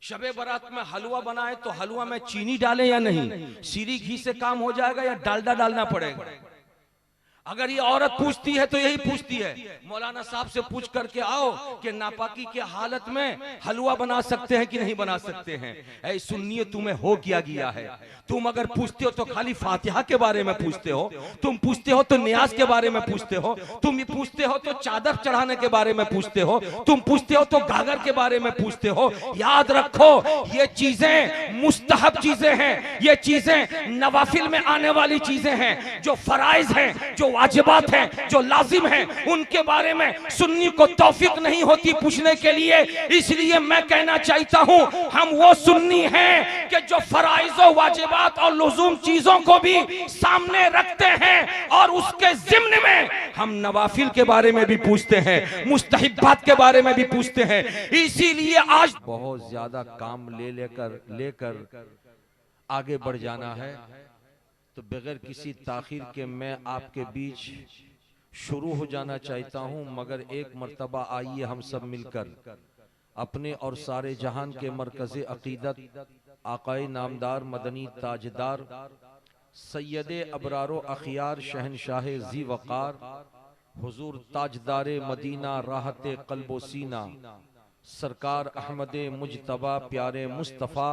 शबे बारात में हलवा बनाए तो हलवा में चीनी डालें या नहीं, सीरी घी से काम हो जाएगा या डालडा डालना पड़ेगा। अगर ये औरत पूछती है तो यही पूछती है, मौलाना साहब से पूछ करके आओ कि नापाकी के हालत में हलवा बना सकते हैं कि नहीं बना सकते हैं। ऐ सुन्निए, तुम्हें हो क्या गया है? तुम अगर पूछते हो तो खाली फातिहा के बारे में पूछते हो, तुम पूछते हो तो नियाज के बारे में पूछते हो, तुम पूछते हो तो चादर चढ़ाने के बारे में पूछते हो, तुम पूछते हो तो गागर के बारे में पूछते हो। याद रखो, ये चीजें मुस्तहब चीजें हैं, ये चीजें नवाफिल में आने वाली चीजें हैं। जो फराइज हैं, जो वाजिबात हैं, जो लाजिम हैं, उनके बारे में सुन्नी को तौफीक नहीं होती पूछने के लिए। इसलिए मैं कहना चाहता हूं, हम वो सुन्नी हैं कि जो फराइज और वाजिबात और लुज़ूम चीजों को भी सामने रखते हैं, और उसके ज़िम्न में हम नवाफिल के बारे में भी पूछते हैं, मुस्तहिब्बात के बारे में भी पूछते हैं। इसीलिए आज बहुत ज्यादा काम लेकर आगे बढ़ जाना है, तो बगैर किसी ताखीर के मैं आपके बीच शुरू हो जाना चाहता हूं। मगर एक मर्तबा आइए हम सब मिलकर अपने और सारे जहान के मरकज़े अकीदत आकाए नामदार मदनी ताजदार सैयदे अबरारो अखियार शहनशाह ज़ी वक़ार हुजूर ताजदारे मदीना राहते क़ल्बो सीना सरकार अहमद मुजतबा प्यारे मुस्तफ़ा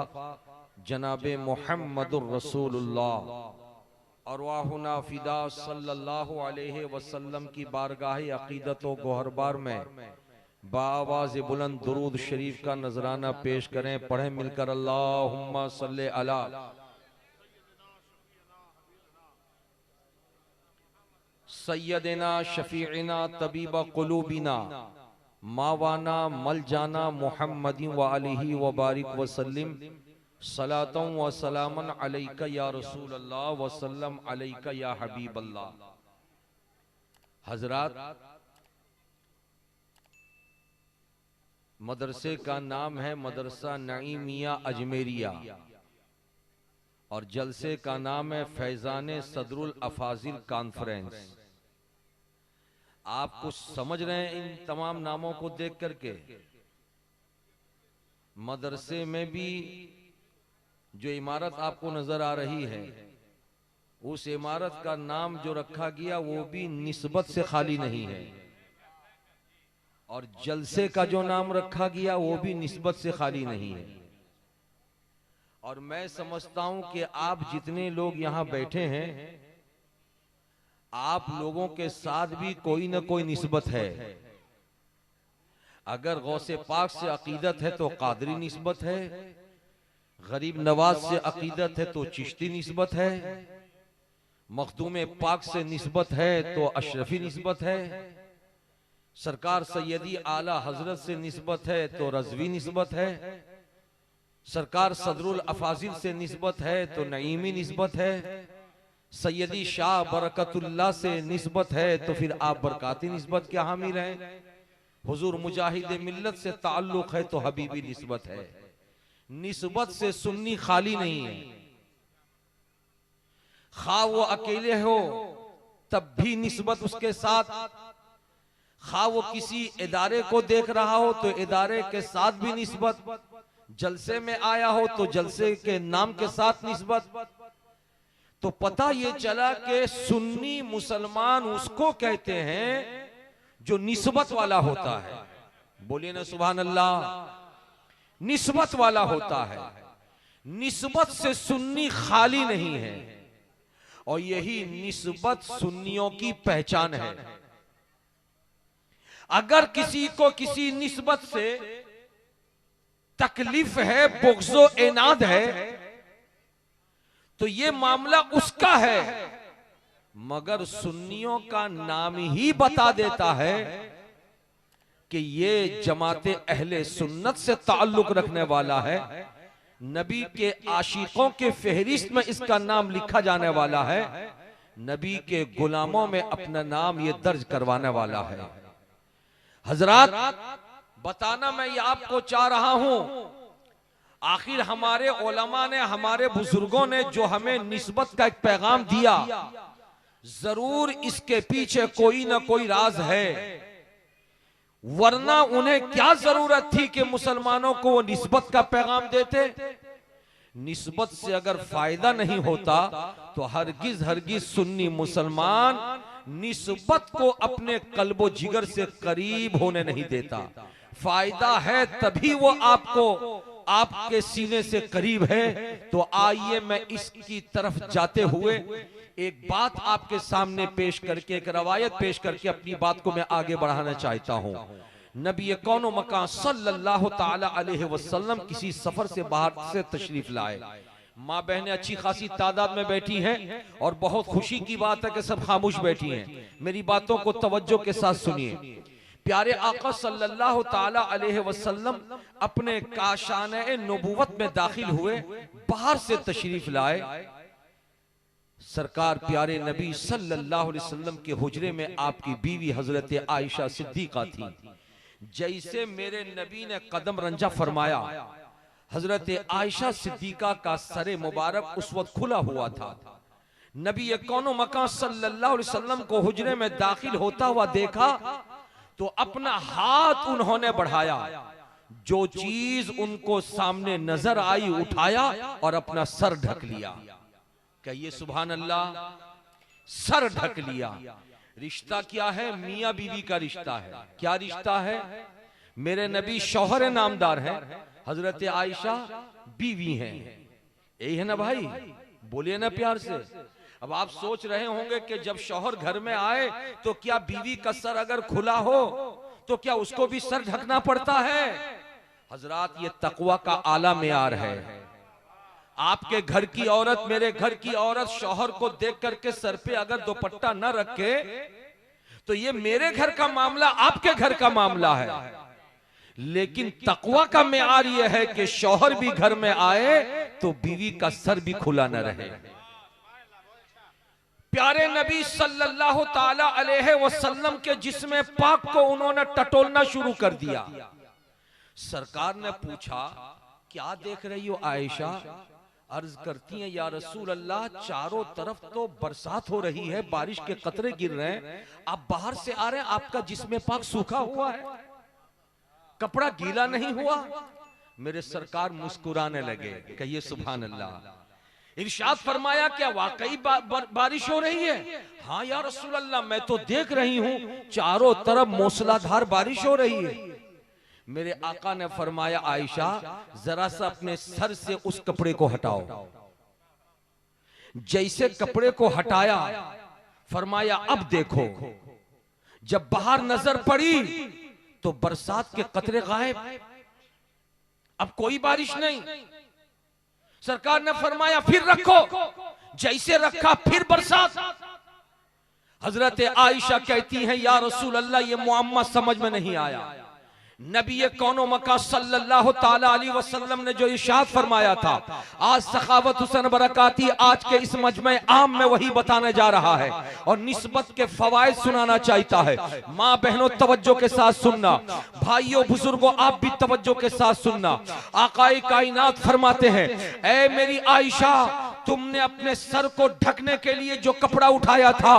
जनाबे मुहम्मदुर रसूलुल्लाह अरवाहुना फिदा सल्लल्लाहु अलैहि वसल्लम की बारगाह अकीदत व गोहरबार में बाआवाज़ बुलंद दुरूद शरीफ का नजराना पेश करें। पढ़ें मिलकर अल्लाहुम्मा सल्ले अला सय्यदना शफीअना तबीब क़ुलूबिना मावाना मलजाना मुहम्मदिन व आलिहि व बारिक वसल्लिम सलातों व सलामन अलैका या रसूल अल्लाह वसल्लम अलैका या हबीब अल्लाह। हजरात, मदरसे का नाम है मदरसा नईमिया अजमेरिया और जलसे का नाम है फैजान सदरुल अफाजिल कॉन्फ्रेंस। आप कुछ समझ रहे हैं इन तमाम नामों को देख करके? मदरसे में भी जो इमारत आपको नजर आ रही है, उस इमारत का नाम जो रखा गया वो भी निस्बत से खाली नहीं है, और जलसे का जो नाम रखा गया वो भी निस्बत से खाली नहीं है। और मैं समझता हूं कि आप जितने लोग यहां बैठे हैं, आप लोगों के साथ भी कोई ना कोई निस्बत है। अगर गौसे पाक से अकीदत है तो कादरी निस्बत है, गरीब नवाज से अकीदत है तो चिश्ती निस्बत है, मखदूम पाक से निस्बत है तो अशरफी निस्बत है, सरकार सैयदी आला हजरत से निस्बत है तो रजवी निस्बत है, सरकार सदरुल अफाजिल से निस्बत है तो नईमी निस्बत है, सैयदी शाह बरकतुल्लाह से निस्बत है तो फिर आप बरकाती निस्बत के हामिल हैं, हुजूर मुजाहिद मिल्लत से ताल्लुक है तो हबीबी निस्बत है। निस्बत से सुन्नी खाली नहीं है। खा वो अकेले हो तब भी निस्बत उसके साथ, खा वो किसी इदारे को देख रहा हो तो इदारे के साथ भी निस्बत, जलसे में आया हो तो जलसे के नाम के साथ निस्बत। तो पता ये चला कि सुन्नी मुसलमान उसको कहते हैं जो निस्बत वाला होता है। बोलिए ना सुभान अल्लाह। निस्बत वाला होता है, निस्बत से सुन्नी खाली नहीं है, और यही निस्बत सुन्नियों की पहचान है। अगर किसी को किसी निस्बत से तकलीफ है, बुग़्ज़ो इनाद है, तो ये मामला उसका है, मगर सुन्नियों का नाम ही बता देता है कि ये जमाते अहले सुन्नत से ताल्लुक रखने वाला है, नबी के आशिकों के फहरिस्त में इसका नाम लिखा जाने वाला है, नबी के गुलामों में अपना नाम ये दर्ज करवाने वाला है। हजरात, बताना मैं ये आपको चाह रहा हूं, आखिर हमारे उलमा ने, हमारे बुजुर्गों ने जो हमें निस्बत का एक पैगाम दिया, जरूर इसके पीछे कोई ना कोई राज है। वरना उन्हें क्या जरूरत थी कि मुसलमानों को वो निस्बत का पैगाम देते। निस्बत से अगर फायदा नहीं होता तो हरगिज हरगिज सुन्नी मुसलमान निस्बत को अपने कल्बो जिगर से करीब होने नहीं देता। फायदा है तभी वो आपको आपके सीने से करीब है। तो आइए मैं इसकी तरफ जाते हुए एक बात आपके सामने पेश करके, एक रवायत पेश करके अपनी बात को मैं आगे बढ़ाना चाहता हूं। नबी कौनो मकान सल्लल्लाहु ताला अलैहि वसल्लम किसी सफर से बाहर से तशरीफ लाए। माँ बहनें अच्छी खासी तादाद में बैठी हैं और बहुत खुशी की बात है कि सब खामोश बैठी हैं। मेरी बातों को तवज्जो के साथ सुनिए। प्यारे आका सल्लल्लाहु ताला अलैहि वसल्लम अपने काशाने नबूवत में दाखिल हुए, बाहर से तशरीफ लाए। सरकार प्यारे नबी सल्लल्लाहु अलैहि वसल्लम के हुजरे में आपकी बीवी हजरत आयशा सिद्दीका थी। जैसे मेरे नबी ने कदम रंजा फरमाया, हजरत आयशा सिद्दीका का सरे मुबारक उस वक्त खुला हुआ था। नबी कौनो मकान सल्लल्लाहु अलैहि वसल्लम को हुजरे में दाखिल होता हुआ देखा तो अपना हाथ उन्होंने बढ़ाया, जो चीज उनको सामने नजर आई उठाया और अपना सर ढक लिया। कहिए सुभान अल्लाह। सर ढक लिया। रिश्ता क्या है? मियां बीवी का रिश्ता है। क्या रिश्ता है? मेरे नबी शौहर नामदार हैं, हजरत आयशा बीवी हैं। यही है ना भाई? बोलिए ना प्यार से। अब आप सोच रहे होंगे कि जब शौहर घर में आए तो क्या बीवी का सर अगर खुला हो तो क्या उसको भी सर ढकना पड़ता है? हजरात, ये तकवा का आला मेयार है। आपके घर की औरत, मेरे घर की औरत शौहर को देख करके सर पे अगर दुपट्टा न रखे तो ये मेरे घर का मामला, आपके घर का मामला है। लेकिन तकवा का मेयार ये है कि शौहर भी घर में आए तो बीवी का सर भी खुला न रहे। प्यारे नबी सल्लल्लाहु ताला अलैहि वसल्लम के जिस्म पाक को उन्होंने टटोलना शुरू कर दिया। सरकार ने पूछा, क्या देख रही हो आयशा? अर्ज करती हैं, या रसूल अल्लाह, चारों तरफ तो बरसात हो रही है, बारिश के कतरे गिर रहे हैं, आप बाहर से आ रहे हैं, आपका जिस्म पाक सूखा हुआ है, कपड़ा गीला नहीं हुआ। मेरे सरकार मुस्कुराने लगे। कहिए सुभान अल्लाह। इरशाद फरमाया, क्या वाकई बारिश हो रही है? हाँ या रसूल अल्लाह, मैं तो देख रही हूं चारों तरफ मूसलाधार बारिश हो रही है। मेरे आका ने फरमाया, आयशा जरा सा अपने सर से उस कपड़े को हटाओ। जैसे कपड़े को हटाया, फरमाया अब देखो। जब बाहर नजर पड़ी तो बरसात के कतरे गायब, अब कोई बारिश नहीं। सरकार ने फरमाया फिर रखो। जैसे रखा फिर बरसात। हजरत आयशा कहती हैं, या रसूल अल्लाह, ये मुअम्मा समझ में नहीं आया। नबी कौनो मका सल्लल्लाहु ताला अलैहि वसल्लम ने जो इरशाद फरमाया था, आज सखावत हुसैन बरकाती आज के इस मजमे आम में वही बताने जा रहा है और निस्बत के फवायद सुनाना चाहता है। माँ बहनों तवज्जो के साथ सुनना, भाइयों बुजुर्गों आप भी तवज्जो के साथ सुनना। आकाए कायनात फरमाते हैं, ऐ मेरी आयशा, तुमने अपने सर को ढकने के लिए जो कपड़ा उठाया था,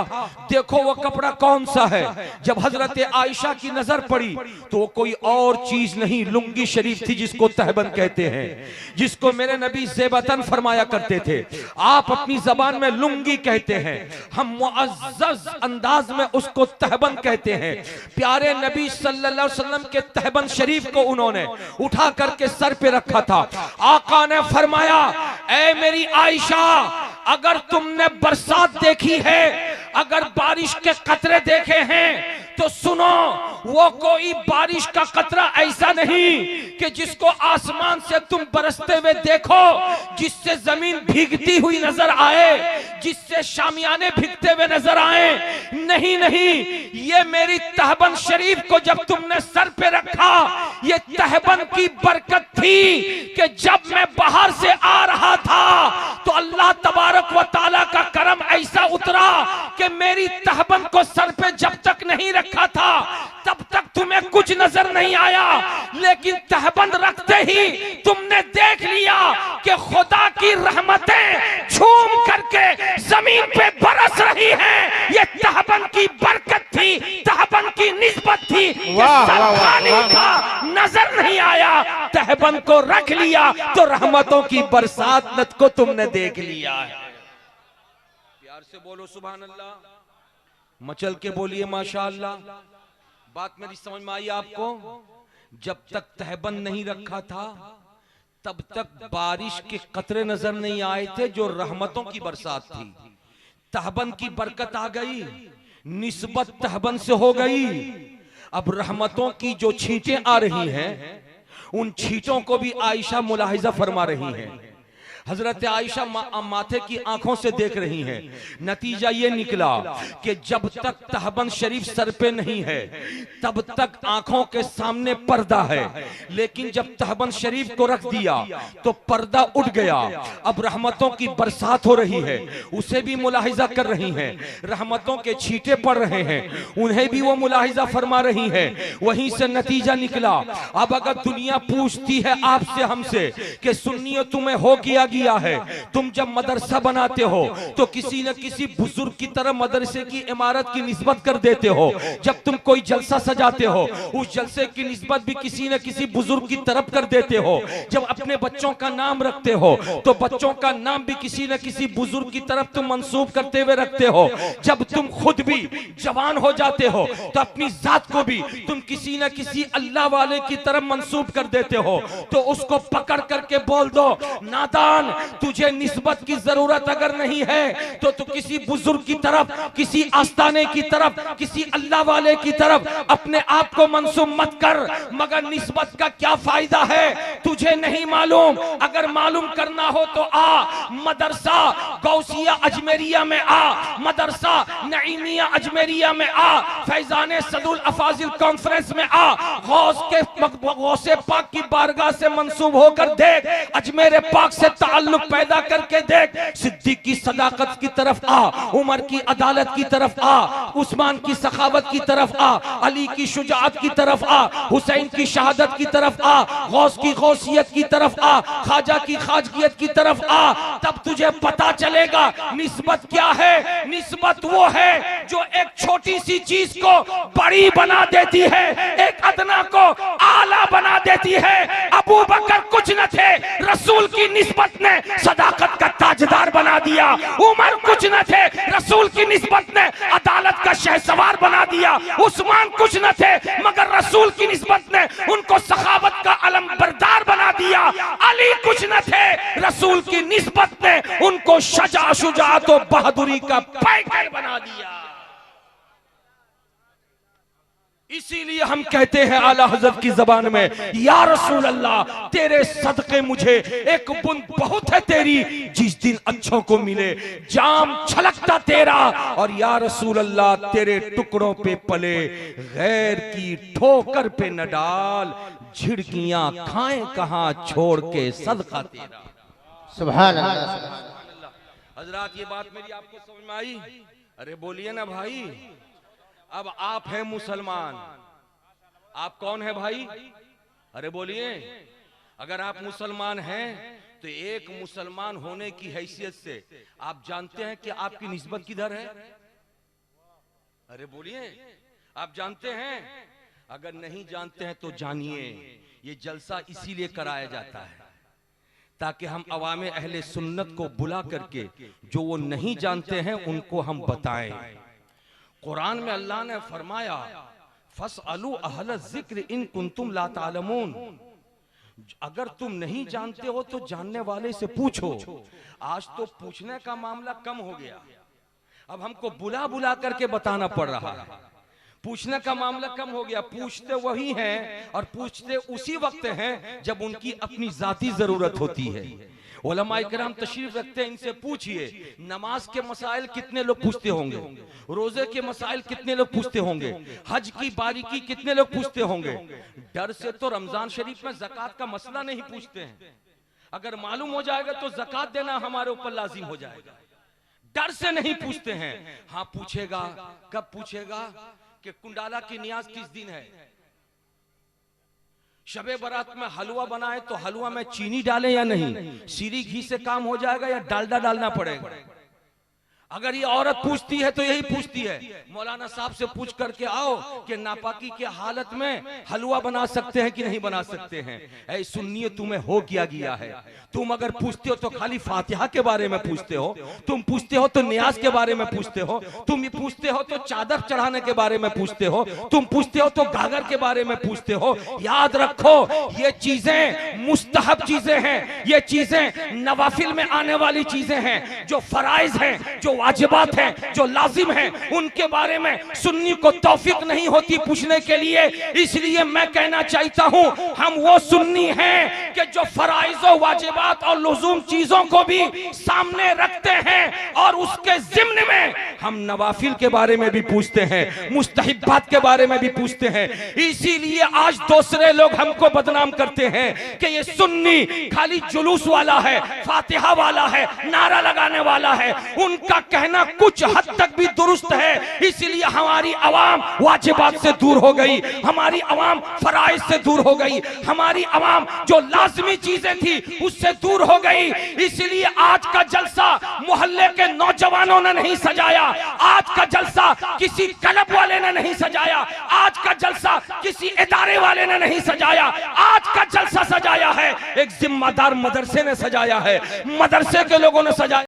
देखो वो कपड़ा कौन सा है। जब हजरत आयशा की नजर पड़ी तो वो कोई और चीज नहीं, लुंगी शरीफ थी, जिसको तहबन कहते हैं, जिसको मेरे नबी ज़ेबतन फरमाया करते थे। आप अपनी जबान में लुंगी कहते हैं, हम मुअज़्ज़ज़ अंदाज में उसको तहबन कहते हैं। प्यारे नबी सल्लल्लाहु अलैहि वसल्लम के तहबन शरीफ को उन्होंने उठा करके सर पे रखा था। आका ने फरमाया, ऐ मेरी आयशा, अगर तुमने बरसात देखी है, अगर बारिश के कतरे देखे हैं, तो सुनो, वो कोई बारिश का कतरा ऐसा नहीं कि जिसको आसमान से तुम बरसते हुए देखो, जिससे जमीन भीगती हुई नजर आए, जिससे शामियाने भीगते हुए नजर आए। नहीं नहीं, ये मेरी तहबन शरीफ को जब तुमने सर पे रखा, ये तहबन की बरकत थी कि जब मैं बाहर से आ रहा था तो अल्लाह तबारक व तआला का करम ऐसा उतरा कि मेरी तहबन को सर पे जब तक नहीं रखा था तब तक तुम्हें कुछ नजर नहीं आया, लेकिन तहबंद रखते ही तुमने देख लिया कि खुदा की रहमतें झूम करके जमीन पे बरस रही हैं। ये तहबंद की बरकत थी, तहबंद की निस्बत थी। थी कि सब खाली था, नजर नहीं आया, तहबंद को रख लिया तो रहमतों की बरसात को तुमने देख लिया है। प्यार से बोलो सुभान अल्लाह, मचल के बोलिए माशाअल्लाह। बात मेरी समझ में आई आपको? जब तक तहबंद नहीं रखा था तब तक बारिश के कतरे नजर नहीं आए थे जो रहमतों की बरसात थी। तहबंद की बरकत आ गई, निस्बत तहबंद से हो गई। अब रहमतों की जो छींटें आ रही हैं उन छींटों को भी आयशा मुलाहिजा फरमा रही हैं। हजरत आयशा माथे की आंखों से देख रही हैं। नतीजा ये निकला कि जब तक तहबंद शरीफ सर पे नहीं है तब तक आंखों के सामने पर्दा है, लेकिन जब तहबंद शरीफ को रख दिया तो पर्दा उठ गया। अब रहमतों की बरसात हो रही है, उसे भी मुलाहिजा कर रही हैं। रहमतों के छींटे पड़ रहे हैं, उन्हें भी वो मुलाहिजा फरमा रही हैं। वहीं से नतीजा निकला। अब अगर दुनिया पूछती है आपसे हमसे कि सुन्नियों तुम्हें हो गया है, तुम जब मदरसा बनाते हो तो किसी न किसी बुजुर्ग की तरह मदरसे की इमारत की निस्बत कर देते हो। जब तुम कोई जलसा सजाते हो उस जलसे की निस्बत भी किसी न किसी बुजुर्ग की तरफ कर देते हो। जब अपने बच्चों का नाम रखते हो तो बच्चों का नाम भी किसी न किसी बुजुर्ग की तरफ तुम मंसूब करते हुए रखते हो। जब तुम खुद भी जवान हो जाते हो तो अपनी जात को भी तुम किसी न किसी अल्लाह वाले की तरफ मंसूब कर देते हो। तो उसको पकड़ करके बोल दो, नादान, तुझे निस्बत की जरूरत अगर नहीं है तो तू किसी बुजुर्ग की तरफ, किसी आस्ताने की तरफ, किसी अल्लाह वाले की तरफ अपने आप को मंसूब मत कर। मगर निस्बत का क्या फायदा है तुझे नहीं मालूम? अगर मालूम करना हो तो आ मदरसा गौसिया अजमेरिया में आ, मदरसा नईमिया अजमेरिया में आ, फैजाने सदुल अफाजिल कॉन्फ्रेंस में आ, गौसे पाक की बारगाह से मंसूब होकर देख, अजमेर पाक से ताल्लुक पैदा करके देख, सिद्दीक की सदाकत की तरफ आ, उमर की अदालत की तरफ आ, उस्मान की सखावत की तरफ आ, अली की शुजाअत की तरफ आ, हुसैन की शहादत की तरफ आ, गौस की गौसियत की तरफ आ, ख्वाजा की ख्वाजगियत की तरफ आ। तब तुझे पता चलेगा निस्बत क्या है। निस्बत वो है जो एक छोटी सी चीज को बड़ी बना देती है, एक अदना को आला बना देती है। अबू बकर कुछ न थे, रसूल की निस्बत ने सदाकत का ताजदार बना दिया। उमर कुछ न थे, रसूल की निस्बत ने अदालत का शहसवार बना दिया। उस्मान कुछ न थे मगर रसूल की निस्बत ने उनको सखावत का अलम बरदार बना दिया। अली कुछ न थे, रसूल की निस्बत ने उनको शुजाअत और बहादुरी का पैकर बना दिया। इसीलिए हम कहते हैं आला हजरत की जबान में, या रसूल अल्लाह तेरे सदके मुझे एक बूंद बहुत है तेरी, जिस दिन अच्छों को मिले जाम छलकता तेरा। और या रसूल अल्लाह तेरे टुकड़ों पे पले गैर की ठोकर पे न डाल, झिड़कियां खाएं कहां छोड़ के सदका तेरा। सुभान अल्लाह। हजरात ये बात मेरी आपको समझ में आई? अरे बोलिए ना भाई। अब आप हैं मुसलमान, आप कौन है भाई? अरे बोलिए। अगर आप मुसलमान हैं तो एक मुसलमान होने की हैसियत से आप जानते हैं कि आपकी निस्बत किधर है? अरे बोलिए, आप जानते हैं? अगर नहीं जानते हैं तो जानिए, ये जलसा इसीलिए कराया जाता है ताकि हम अवामे अहले सुन्नत को बुला करके जो वो नहीं जानते हैं उनको हम बताएं। कुरान में अल्लाह ने फरमाया, फसअलू अहल ज़िक्र इन कुंतुम ला तालमून, अगर तुम नहीं जानते हो तो जानने वाले से पूछो। आज तो पूछने का मामला कम हो गया, अब हमको बुला बुला करके बताना पड़ रहा है। पूछने का मामला कम हो गया, पूछते वही हैं और पूछते उसी वक्त हैं जब उनकी अपनी जाती जरूरत होती है। उलमा इकराम तशरीफ रखते हैं, इनसे पूछिए नमाज के मसाइल कितने लोग पूछते होंगे, रोजे के मसाइल कितने लोग पूछते होंगे, हज की बारीकी कितने लोग पूछते होंगे। डर से तो रमजान शरीफ में ज़कात का मसला नहीं पूछते हैं, अगर मालूम हो जाएगा तो ज़कात देना हमारे ऊपर लाजिम हो जाएगा। डर से नहीं पूछते हैं। हाँ पूछेगा, कब पूछेगा कि कुंडाला की नियाज किस दिन है, शबे बारात में हलवा बनाए तो हलवा में चीनी डालें या नहीं, सीरी घी से काम हो जाएगा या डालडा डालना पड़ेगा। अगर ये औरत पूछती है तो यही पूछती है, मौलाना साहब से पूछ करके आओ कि नापाकी के हालत में हलवा बना सकते हैं कि नहीं बना सकते हैं। ऐ सुन्नियों, तुम्हें हो क्या गया है? तुम अगर पूछते हो तो खाली फातिहा के बारे में पूछते हो, तुम पूछते हो तो नियाज के बारे में पूछते हो, तुम पूछते हो तो चादर चढ़ाने के बारे में पूछते हो, तुम पूछते हो तो गागर के बारे में पूछते हो। याद रखो, ये चीजें मुस्तहब चीजें हैं, ये चीजें नवाफिल में आने वाली चीजें हैं। जो फराइज हैं, जो वाजिबात हैं, जो लाजिम हैं, उनके बारे में सुन्नी को तौफीक नहीं होती पूछने के लिए। इसलिए मैं कहना चाहता हूं, हम वो सुन्नी हैं कि जो फराइज और वाजिबात और लुज़ूम चीजों को भी सामने रखते हैं, और उसके ज़िम्न में हम नवाफिल के बारे में भी पूछते हैं, मुस्तहिब्बात के बारे में भी पूछते हैं। इसीलिए आज दूसरे लोग हमको बदनाम करते हैं कि ये सुन्नी खाली जुलूस वाला है, फातिहा वाला है, नारा लगाने वाला है। उनका कहना कुछ हद तक भी दुरुस्त है। इसलिए हमारी आवाम वाजिबात से दूर हो गई, हमारी आवाम फराइज से दूर हो गई, हमारी आवाम जो लाजमी चीजें थी उससे दूर हो गई। इसलिए आज का जलसा मोहल्ले के नौजवानों ने नहीं सजाया, आज का जलसा किसी क्लब वाले ने नहीं सजाया, आज का जलसा किसी इदारे वाले ने नहीं सजाया, आज का जलसा सजाया है एक जिम्मेदार मदरसे ने सजाया है, मदरसे के लोगों ने सजाया।